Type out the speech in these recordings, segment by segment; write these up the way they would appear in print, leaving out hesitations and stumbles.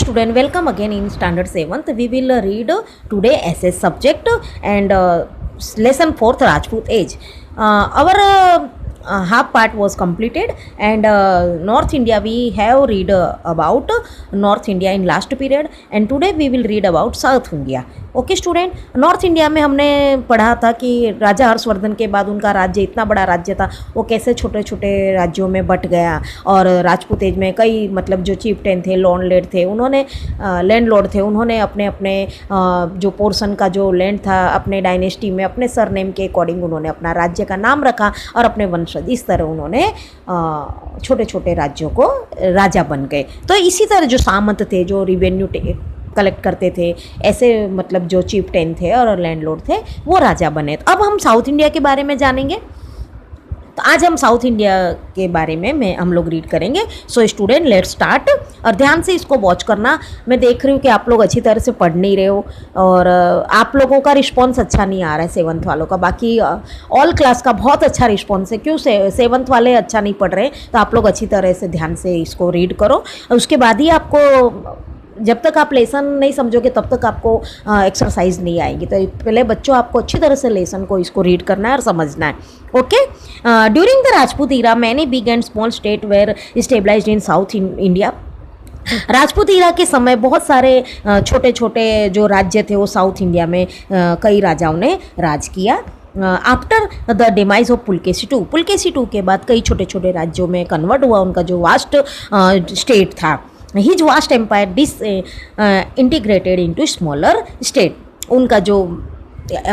Student, welcome again in standard 7th. We will read today SS subject and lesson 4th Rajput age. Our half part was completed, and North India we have read about North India in last period, and today we will read about South India. Okay student, north India में हमने पढ़ा था कि राजा हर्षवर्धन के बाद उनका राज्य इतना बड़ा राज्य था, वो कैसे छोटे छोटे राज्यों में बट गया। और राजपूत एज में कई मतलब जो चीफ्टेन थे, लैंडलॉर्ड थे, उन्होंने अपने अपने जो पोर्शन का जो लैंड था अपने डायनेस्टी में अपने सरनेम के अकॉर्डिंग उन्होंने अपना राज्य का नाम रखा और अपने वंशज इस तरह उन्होंने छोटे छोटे राज्यों को राजा बन गए। तो इसी तरह जो सामंत थे, जो रिवेन्यू कलेक्ट करते थे, ऐसे मतलब जो चीफ्टेन थे और लैंडलॉर्ड थे वो राजा बने। तो अब हम साउथ इंडिया के बारे में जानेंगे। तो आज हम साउथ इंडिया के बारे में हम लोग रीड करेंगे। So student, let's start. और ध्यान से इसको वॉच करना। मैं देख रही हूँ कि आप लोग अच्छी तरह से पढ़ नहीं रहे हो और आप लोगों का रिस्पॉन्स अच्छा नहीं आ रहा है 7th वालों का। बाकी ऑल क्लास का बहुत अच्छा रिस्पॉन्स है। क्यों 7th वाले अच्छा नहीं पढ़ रहे? तो आप लोग अच्छी तरह से ध्यान से इसको रीड करो। उसके बाद ही आपको, जब तक आप लेसन नहीं समझोगे तब तक आपको एक्सरसाइज नहीं आएगी। तो पहले बच्चों आपको अच्छी तरह से लेसन को इसको रीड करना है और समझना है। Okay, during the Rajput era many big and small state were stabilised in South India. Rajput era के समय बहुत सारे छोटे छोटे जो राज्य थे वो साउथ इंडिया में कई राजाओं ने राज किया। After the demise of Pulakeshi two के बाद कई छोटे छोटे राज्यों में कन्वर्ट हुआ उनका जो वास्ट स्टेट था। His vast empire integrated into smaller state. उनका जो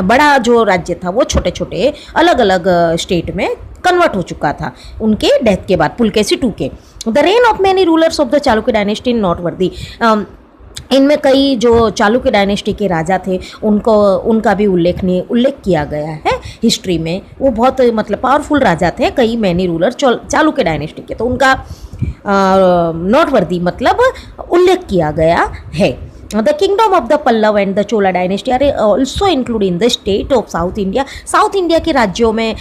बड़ा जो राज्य था वो छोटे छोटे अलग अलग स्टेट में कन्वर्ट हो चुका था उनके डेथ के बाद, पुलकेशी टू के। The reign of many rulers of the Chalukya dynasty in noteworthy. इनमें कई जो चालुक्य डायनेस्टी के राजा थे उनका भी उल्लेख किया गया है हिस्ट्री में। वो बहुत मतलब पावरफुल राजा थे, कई मैनी रूलर चालुक्य डायनेस्टी के। तो उनका नोटवर्दी मतलब उल्लेख किया गया है। The kingdom of the Pallav and the Chola dynasty are also included in the state of South India. South India के राज्यों में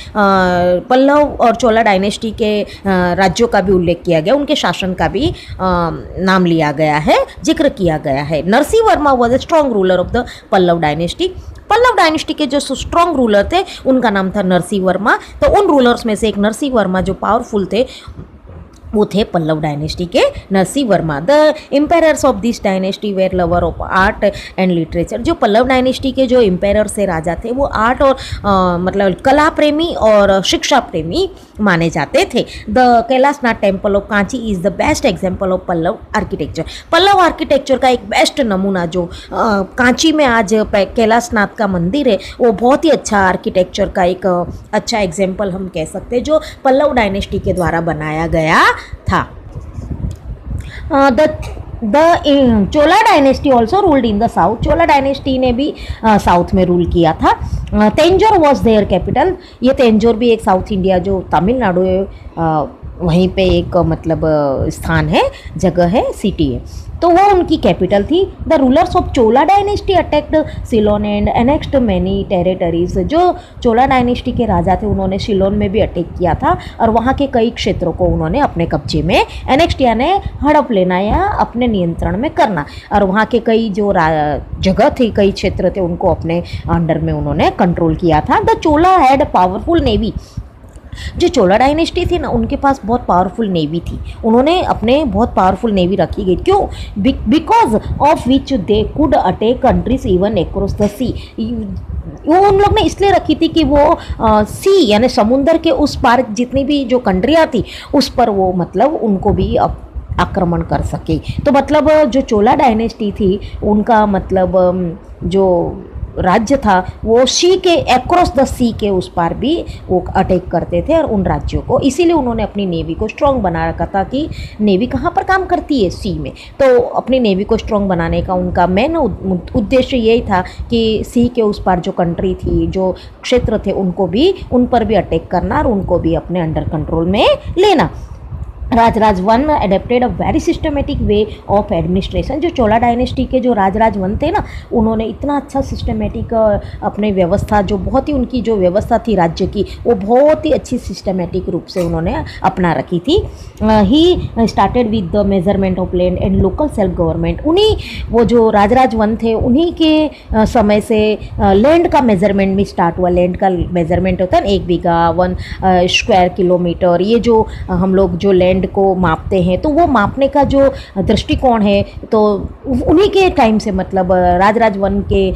पल्लव और चोला डायनेस्टी के राज्यों का भी उल्लेख किया गया, उनके शासन का भी नाम लिया गया है, जिक्र किया गया है। Narasimha Varma was a strong ruler of the Pallava dynasty. Pallava dynasty के जो स्ट्रॉन्ग रूलर थे उनका नाम था नरसिंह वर्मा। तो उन रूलर्स में से एक नरसिंह वर्मा जो पावरफुल थे वो थे पल्लव डायनेस्टी के Narasimha Varma. The emperors of this dynasty were lover of art and literature. जो पल्लव डायनेस्टी के जो एम्पायर से राजा थे वो आर्ट और मतलब कला प्रेमी और शिक्षा प्रेमी माने जाते थे। The Kailashnath temple of Kanchi is the best example of Pallava architecture. Pallava architecture का एक बेस्ट नमूना जो कांची में आज कैलाशनाथ का मंदिर है वो बहुत ही अच्छा आर्किटेक्चर का एक अच्छा एग्जाम्पल हम कह सकते हैं जो पल्लव डायनेस्टी के द्वारा बनाया गया था। The Chola dynasty also ruled in the south. Chola dynasty ने भी साउथ में रूल किया था। तेंजोर वॉज देयर कैपिटल। ये तेंजोर भी एक साउथ इंडिया जो तमिलनाडु है वहीं पे एक मतलब स्थान है, जगह है, सिटी है, तो वो उनकी कैपिटल थी। The rulers of Chola dynasty attacked Ceylon and annexed many territories. जो चोला डायनेस्टी के राजा थे उन्होंने सिलोन में भी अटैक किया था और वहाँ के कई क्षेत्रों को उन्होंने अपने कब्जे में एनेक्स्ट यानी हड़प लेना या अपने नियंत्रण में करना, और वहाँ के कई जो जगह थी, कई क्षेत्र थे, उनको अपने अंडर में उन्होंने कंट्रोल किया था। The Chola had powerful navy. जो चोला डायनेस्टी थी ना उनके पास बहुत पावरफुल नेवी थी, उन्होंने अपने बहुत पावरफुल नेवी रखी गई। क्यों? Because of which they could attack countries even across the sea. वो उन लोग ने इसलिए रखी थी कि वो सी यानी समुंदर के उस पार जितनी भी जो कंट्रियाँ थी उस पर वो मतलब उनको भी आक्रमण कर सके। तो मतलब जो चोला डायनेस्टी थी उनका मतलब जो राज्य था वो सी के अक्रॉस द सी के उस पार भी वो अटैक करते थे और उन राज्यों को, इसीलिए उन्होंने अपनी नेवी को स्ट्रॉन्ग बना रखा था कि नेवी कहाँ पर काम करती है, सी में। तो अपनी नेवी को स्ट्रॉन्ग बनाने का उनका मेन उद्देश्य यही था कि सी के उस पार जो कंट्री थी, जो क्षेत्र थे, उन पर भी अटैक करना और उनको भी अपने अंडर कंट्रोल में लेना। Rajaraja one adapted a very systematic way of administration. जो चोला डायनेस्टी के जो राजराज वन थे ना, उन्होंने इतना अच्छा सिस्टमेटिक अपने व्यवस्था, जो बहुत ही उनकी जो व्यवस्था थी राज्य की, वो बहुत ही अच्छी सिस्टमेटिक रूप से उन्होंने अपना रखी थी। He started with the measurement of land and local self government. उन्हीं वो जो राजराज वन थे, उन्हीं के समय से लैंड का मेजरमेंट भी स्टार्ट हुआ। लैंड का मेजरमेंट होता है ना, 1 बीघा 1 स्क्वायर किलोमीटर, ये जो हम लोग जो लैंड को मापते हैं, तो वो मापने का जो दृष्टिकोण है, तो उन्हीं के टाइम से, मतलब राजराज वन के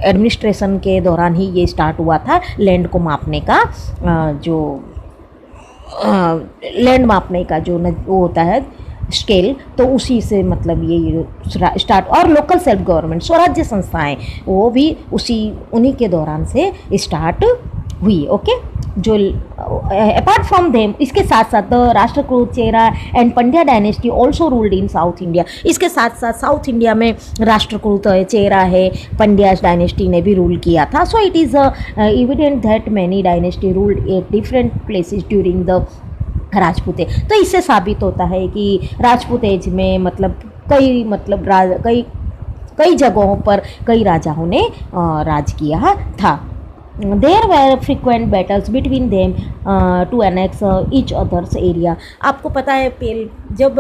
एडमिनिस्ट्रेशन के दौरान ही ये स्टार्ट हुआ था लैंड को मापने का। जो लैंड मापने का जो वो होता है स्केल, तो उसी से मतलब ये स्टार्ट। और लोकल सेल्फ गवर्नमेंट, स्वराज्य संस्थाएं, वो भी उन्हीं के दौरान से स्टार्ट हुई। ओके, जो अपार्ट फ्रॉम देम, इसके साथ साथ Rashtrakuta, Chera and Pandya dynasty also ruled in South India. इसके साथ साथ साउथ इंडिया में राष्ट्रकूट है, चेरा है, पंड्यास डायनेस्टी ने भी रूल किया था। So it is evident that many dynasty ruled at different places during the Rajput age. तो इससे साबित होता है कि राजपूत एज में मतलब कई जगहों पर कई राजाओं ने राज किया था। There were frequent battles between them to annex each others area. आपको पता है जब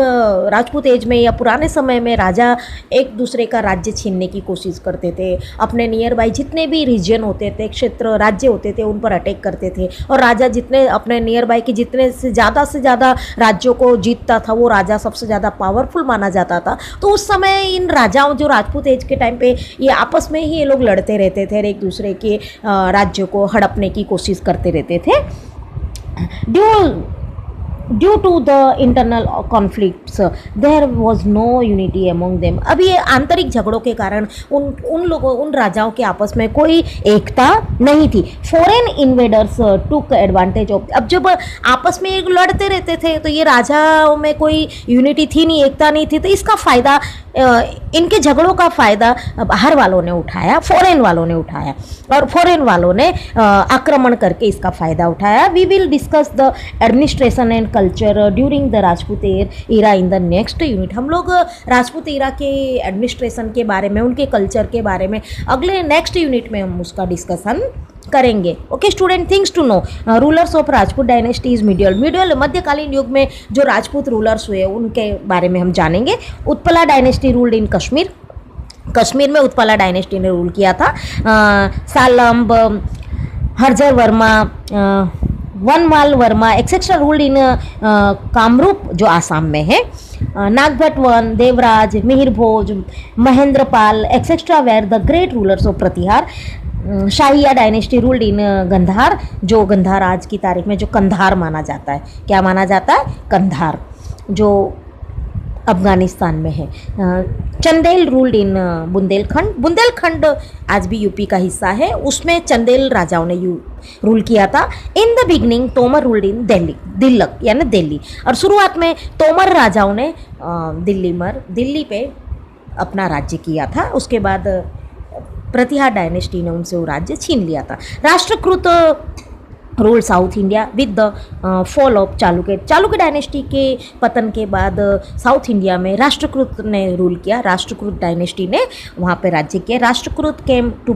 राजपूत एज में या पुराने समय में राजा एक दूसरे का राज्य छीनने की कोशिश करते थे, अपने नियर बाई जितने भी रीजन होते थे, क्षेत्र राज्य होते थे, उन पर अटैक करते थे। और राजा जितने अपने नियर बाई के जितने से ज़्यादा राज्यों को जीतता था, वो राजा सबसे ज़्यादा पावरफुल माना जाता था। तो उस समय इन राजाओं, जो राजपूत एज के टाइम पे, ये आपस में ही ये लोग लड़ते रहते थे, एक दूसरे के राज्य को हड़पने की कोशिश करते रहते थे। Due to the internal conflicts there was no unity among them. अब ये आंतरिक झगड़ों के कारण उन राजाओं के आपस में कोई एकता नहीं थी। Foreign invaders took advantage of. अब जब आपस में एक लड़ते रहते थे, तो ये राजाओं में कोई यूनिटी थी नहीं, एकता नहीं थी, तो इसका फ़ायदा, इनके झगड़ों का फ़ायदा बाहर वालों ने उठाया, फॉरेन वालों ने उठाया, और फॉरेन वालों ने आक्रमण करके इसका फ़ायदा उठाया। We will discuss the administration and culture during the Rajput era in the next unit. हम लोग राजपूत एरा के एडमिनिस्ट्रेशन के बारे में, उनके कल्चर के बारे में अगले नेक्स्ट यूनिट में हम उसका डिस्कशन करेंगे। Okay student, things to know. Rulers of Rajput dynasty is medieval मध्यकालीन युग में जो राजपूत रूलर्स हुए, उनके बारे में हम जानेंगे। Utpala dynasty ruled in Kashmir में उत्पला डायनेस्टी ने रूल किया था। Salambha, Harjara Varma, Vanamala Varma etcetera ruled in Kamrup, जो आसाम में है। Nagabhata one, Devraj, Mihir Bhoj, Mahendra Pal etcetera were the great rulers of Pratihara. Shahiya dynasty ruled in Gandhara, जो गंधार आज की तारीख में जो कंधार माना जाता है। क्या माना जाता है? कंधार, जो अफगानिस्तान में है। चंदेल रूल्ड इन बुंदेलखंड आज भी यूपी का हिस्सा है, उसमें चंदेल राजाओं ने रूल किया था। In the beginning Tomar ruled in Dhillika यानी दिल्ली, और शुरुआत में तोमर राजाओं ने दिल्ली पे अपना राज्य किया था। उसके बाद प्रतिहार डायनेस्टी ने उनसे वो राज्य छीन लिया था। Rashtrakuta rule south India with the fall of Chalukya dynasty के पतन के बाद साउथ इंडिया में राष्ट्रकूट ने रूल किया। राष्ट्रकूट डायनेस्टी ने वहाँ पे राज्य किया। Rashtrakuta came to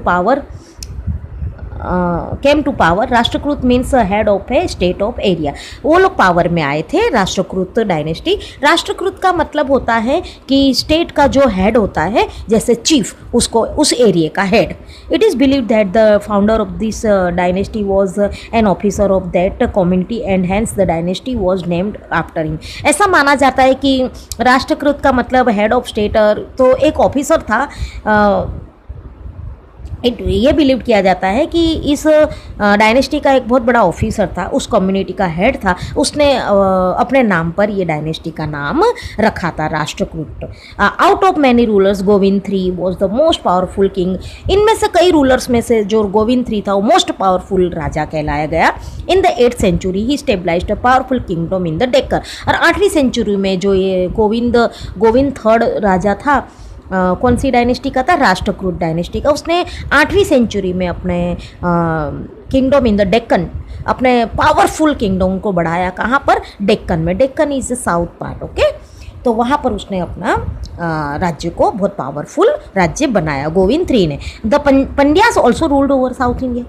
power. Rashtrakuta means head of a state of area. वो लोग पावर में आए थे, राष्ट्रकूट डायनेस्टी। राष्ट्रकूट का मतलब होता है कि स्टेट का जो हेड होता है, जैसे चीफ, उसको उस एरिया का head. It is believe that the founder of this dynasty was an officer of that community and hence the dynasty was named after him. ऐसा माना जाता है कि राष्ट्रकूट का मतलब हेड ऑफ स्टेट, तो एक ऑफिसर था। ये बिलीव किया जाता है कि इस डायनेस्टी का एक बहुत बड़ा ऑफिसर था, उस कम्युनिटी का हेड था, उसने अपने नाम पर ये डायनेस्टी का नाम रखा था, Rashtrakuta. Out of many rulers Govind III was the most powerful king. इनमें से कई रूलर्स में से जो गोविंद III था, वो मोस्ट पावरफुल राजा कहलाया गया। In the 8th century he stabilized a powerful kingdom in the Deccan. और 8वीं सेंचुरी में जो ये गोविंद III राजा था, कौन सी डायनेस्टी का था? राष्ट्रकूट डायनेस्टी का। उसने 8वीं सेंचुरी में अपने किंगडम इन द डेक्कन अपने पावरफुल किंगडम को बढ़ाया कहाँ पर, डेक्कन में। Deccan is the south part, okay. तो वहाँ पर उसने अपना राज्य को बहुत पावरफुल राज्य बनाया गोविंद III ने। The Pandyas also ruled over South India.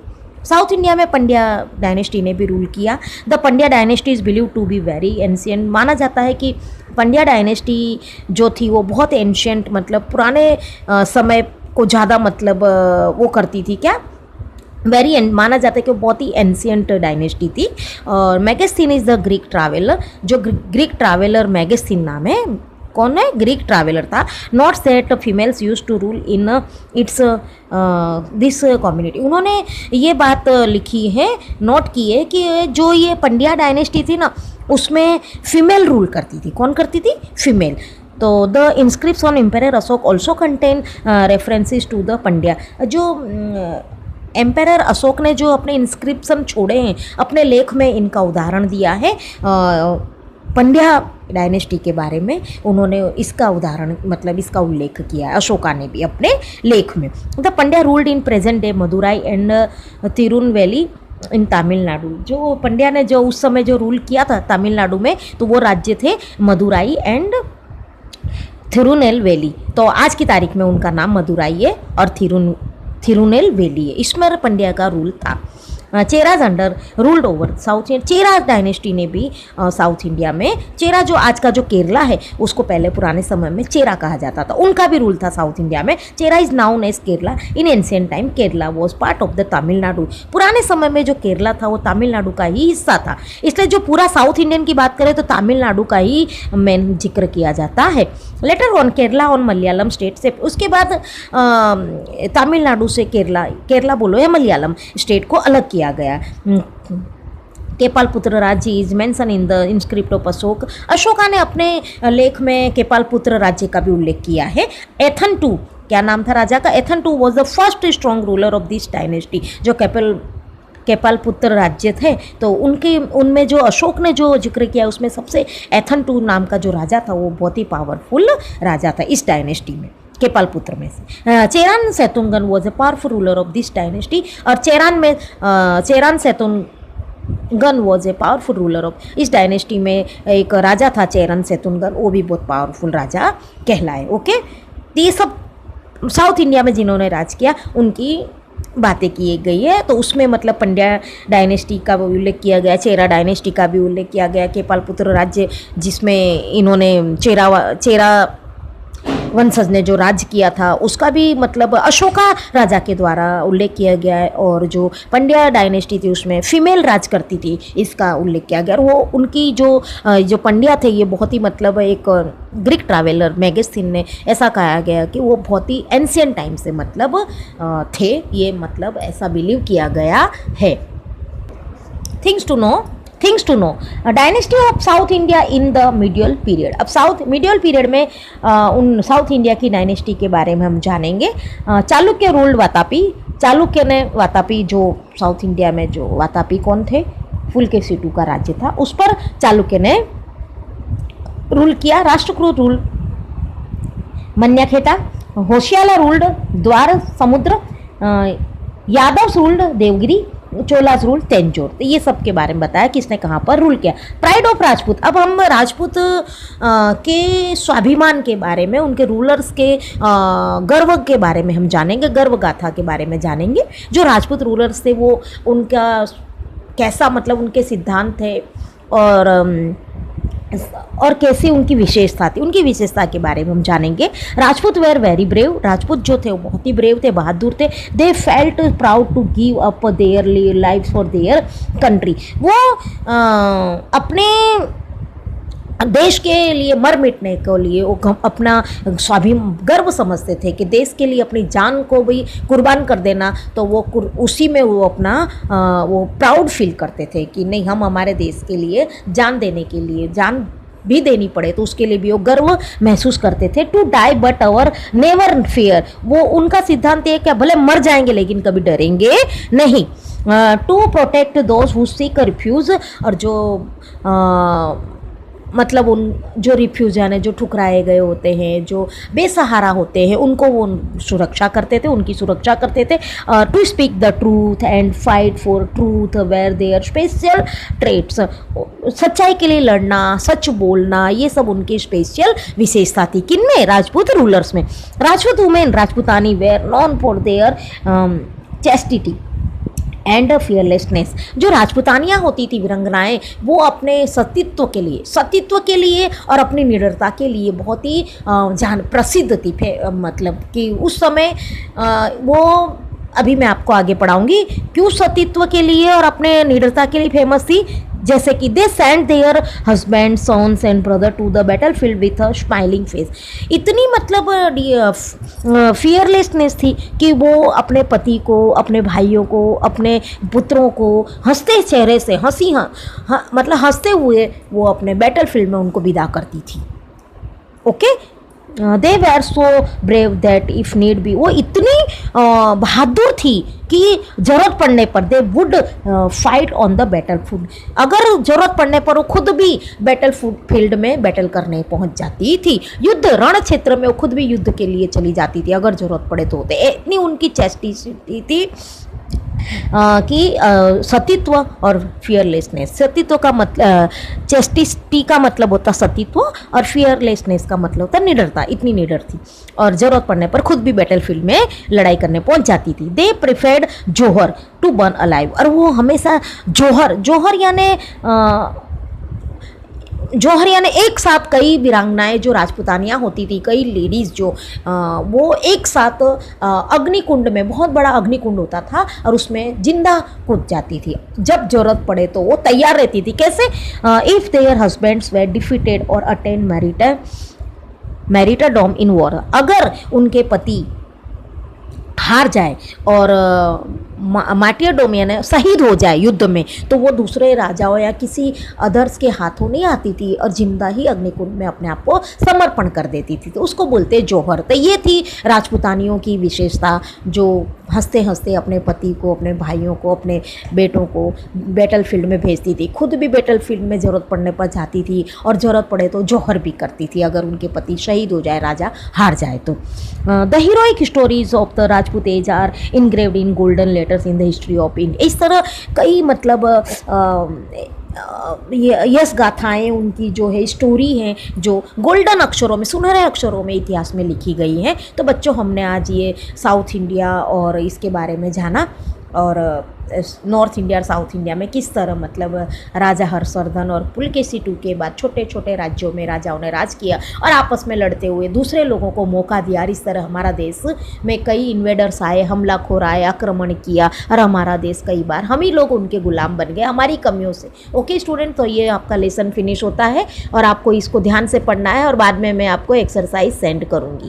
South India में पंड्या डायनेस्टी ने भी रूल किया। The Pandya dynasty is believe to be very ancient. माना जाता है कि पंड्या डायनेस्टी जो थी वो बहुत एंशियंट, मतलब पुराने समय को ज़्यादा मतलब वो करती थी, क्या वेरी माना जाता है कि वो बहुत ही एंशियंट डायनेस्टी थी। और Megasthenes is the Greek traveller. जो ग्रीक ट्रैवलर मैगस्थीन नाम है, कौन है, ग्रीक ट्रैवलर था। Not set females use to rule in its this community. उन्होंने ये बात लिखी है, नोट की है कि जो ये पंड्या डायनेस्टी थी ना उसमें फीमेल रूल करती थी। कौन करती थी, फीमेल। तो the inscripts on emperor Ashoka also contain references to the Pandya. जो एम्पेरर अशोक ने जो अपने इंस्क्रिप्शन छोड़े हैं अपने लेख में, इनका उदाहरण दिया है पंड्या डायनेस्टी के बारे में। उन्होंने इसका उदाहरण मतलब इसका उल्लेख किया है अशोका ने भी अपने लेख में। The Pandya ruled in present day Madurai and Tirunelveli in Tamil Nadu. जो पंड्या ने जो उस समय जो रूल किया था तमिलनाडु में, तो वो राज्य थे मदुराई एंड थिरुनेलवेली। तो आज की तारीख में उनका नाम मदुराई है और थिरुनेलवेली है। इसमें पंड्या का रूल था। Cheras under ruled over South India. Chera dynasty ने भी साउथ इंडिया में, चेरा जो आज का जो केरला है उसको पहले पुराने समय में चेरा कहा जाता था, उनका भी रूल था साउथ इंडिया में। Chera is known as Kerala. In ancient time Kerala was part of the Tamil Nadu. पुराने समय में जो केरला था वो तमिलनाडु का ही हिस्सा था, इसलिए जो पूरा साउथ इंडियन की बात करें तो तमिलनाडु का ही मेन जिक्र किया जाता है। Later on Kerala on Malayalam state से, उसके बाद तमिलनाडु से केरला बोलो या मलयालम स्टेट को अलग किया गया। केपालपुत्र राज्य is mention in the inscript of Ashoka. Ashoka ने अपने लेख में केपालपुत्र राज्य का भी उल्लेख किया है। एथन टू, क्या नाम था राजा का, Athan two was the first strong ruler of this dynasty. जो केपालपुत्र राज्य थे तो उनमें जो अशोक ने जो जिक्र किया उसमें सबसे एथन टू नाम का जो राजा था वो बहुत ही पावरफुल राजा था इस डायनेस्टी में, केपालपुत्र में से। Cheran Senguttuvan was a powerful ruler of this dynasty. और Cheran Senguttuvan was a powerful ruler of, इस डायनेस्टी में एक राजा था चेरन सेतुंगन, वो भी बहुत पावरफुल राजा कहलाए। ओके, तो ये सब साउथ इंडिया में जिन्होंने राज किया उनकी बातें की गई है। तो उसमें मतलब पंड्या डायनेस्टी का भी उल्लेख किया गया, चेरा डायनेस्टी का भी उल्लेख किया गया, केपालपुत्र राज्य जिसमें इन्होंने चेरा वंशज ने जो राज्य किया था उसका भी मतलब अशोका राजा के द्वारा उल्लेख किया गया है। और जो पंड्या डायनेस्टी थी उसमें फीमेल राज करती थी, इसका उल्लेख किया गया। और वो उनकी जो पंड्या थे ये बहुत ही मतलब एक ग्रीक ट्रैवलर मैगस्थीन ने ऐसा कहा गया कि वो बहुत ही एंशिएंट टाइम से मतलब थे, ये मतलब ऐसा बिलीव किया गया है। Things to know dynasty of south India in the medieval period. अब मिडियल पीरियड में उन साउथ इंडिया की डायनेस्टी के बारे में हम जानेंगे। चालुक्य रूल्ड वातापी। चालुक्य ने वातापी, जो साउथ इंडिया में जो वातापी कौन थे, पुलकेशिटू का राज्य था, उस पर चालुक्य ने रूल किया। राष्ट्रकूट रूल मन्याखेटा। होशियाला रूल्ड द्वार समुद्र। यादव रूल्ड देवगिरी। चोलास रूल तेंजोर। तो ये सब के बारे में बताया किसने कहाँ पर रूल किया। Pride of Rajput. अब हम राजपूत के स्वाभिमान के बारे में, उनके रूलर्स के गर्व के बारे में हम जानेंगे, गर्व गाथा के बारे में जानेंगे। जो राजपूत रूलर्स थे वो उनका कैसा मतलब उनके सिद्धांत थे और कैसी उनकी विशेषता थी, उनकी विशेषता के बारे में हम जानेंगे। Rajput were very brave. Rajput जो थे वो बहुत ही ब्रेव थे, बहादुर थे। They felt proud to give up their life for their country. वो अपने देश के लिए मर मिटने के लिए वो अपना गर्व समझते थे कि देश के लिए अपनी जान को भी कुर्बान कर देना, तो वो उसी में वो अपना वो प्राउड फील करते थे कि नहीं, हम हमारे देश के लिए जान देने के लिए, जान भी देनी पड़े तो उसके लिए भी वो गर्व महसूस करते थे। To die but our never fear. वो उनका सिद्धांत है कि भले मर जाएंगे लेकिन कभी डरेंगे नहीं। To protect those who seek refuge. और जो मतलब उन जो रिफ्यूजन है, जो ठुकराए गए होते हैं, जो बेसहारा होते हैं, उनको वो सुरक्षा करते थे, उनकी सुरक्षा करते थे। To speak the truth and fight for truth were their special traits, सच्चाई के लिए लड़ना, सच बोलना, ये सब उनकी स्पेशल विशेषता थी। किन में? राजपूत रूलर्स में। Rajput women, Rajputani were known for their chastity and fearlessness. जो राजपूतानियाँ होती थी, वीरंगनाएँ, वो अपने सतीत्व के लिए और अपनी निडरता के लिए बहुत ही जान प्रसिद्ध थी। मतलब कि उस समय वो, अभी मैं आपको आगे पढ़ाऊंगी क्यों सतीत्व के लिए और अपने निडरता के लिए फेमस थी। जैसे कि they send their husband, sons and brother to the battlefield with a smiling face. इतनी मतलब फियरलेसनेस थी कि वो अपने पति को, अपने भाइयों को, अपने पुत्रों को हंसते चेहरे से, मतलब हंसते हुए वो अपने बैटल फील्ड में उनको विदा करती थी। Okay, they were so brave that if need be, वो इतनी बहादुर थी कि जरूरत पड़ने पर they would fight on the battle field. अगर जरूरत पड़ने पर वो खुद भी बैटल फील्ड में बैटल करने पहुंच जाती थी। युद्ध रण क्षेत्र में वो खुद भी युद्ध के लिए चली जाती थी अगर जरूरत पड़े तो। इतनी उनकी चेस्टिसिटी थी कि सतीत्व और फियरलेसनेस। सतीत्व का मतलब, चेस्टिसिटी का मतलब होता सतीत्व और फियरलेसनेस का मतलब होता निडरता। इतनी निडर थी और ज़रूरत पड़ने पर खुद भी बैटलफील्ड में लड़ाई करने पहुंच जाती थी। They preferred jauhar to burn alive, और वो हमेशा जौहर यानी एक साथ कई वीरांगनाएं जो राजपूतानियाँ होती थी, कई लेडीज़ जो वो एक साथ अग्निकुंड में, बहुत बड़ा अग्निकुंड होता था और उसमें जिंदा कूद जाती थी। जब जरूरत पड़े तो वो तैयार रहती थी। कैसे? If their husbands were defeated और अटेन मैरिटाडोम इन वॉर, अगर उनके पति हार जाए और मार्टियरडोम यानी शहीद हो जाए युद्ध में, तो वो दूसरे राजाओं या किसी अदर्स के हाथों नहीं आती थी और जिंदा ही अग्निकुंड में अपने आप को समर्पण कर देती थी। तो उसको बोलते जौहर। तो ये थी राजपूतानियों की विशेषता, जो हंसते हंसते अपने पति को, अपने भाइयों को, अपने बेटों को बैटल फील्ड में भेजती थी। खुद भी बैटल फील्ड में ज़रूरत पड़ने पर जाती थी और ज़रूरत पड़े तो जौहर भी करती थी अगर उनके पति शहीद हो जाए, राजा हार जाए तो। The heroic stories of the Rajput age are engraved in golden letters in the history of India. इस तरह कई मतलब यश गाथाएँ उनकी जो है, स्टोरी हैं, जो गोल्डन अक्षरों में, सुनहरे अक्षरों में इतिहास में लिखी गई हैं। तो बच्चों, हमने आज ये साउथ इंडिया और इसके बारे में जाना, और नॉर्थ इंडिया और साउथ इंडिया में किस तरह मतलब राजा हर्षवर्धन और पुलकेशी II के बाद छोटे छोटे राज्यों में राजाओं ने राज किया और आपस में लड़ते हुए दूसरे लोगों को मौका दिया। और इस तरह हमारा देश में कई इन्वेडर्स आए, हमलाखोर आए, आक्रमण किया और हमारा देश कई बार हम ही लोग उनके गुलाम बन गए हमारी कमियों से। ओके स्टूडेंट, तो ये आपका लेसन फिनिश होता है और आपको इसको ध्यान से पढ़ना है और बाद में मैं आपको एक्सरसाइज सेंड करूँगी।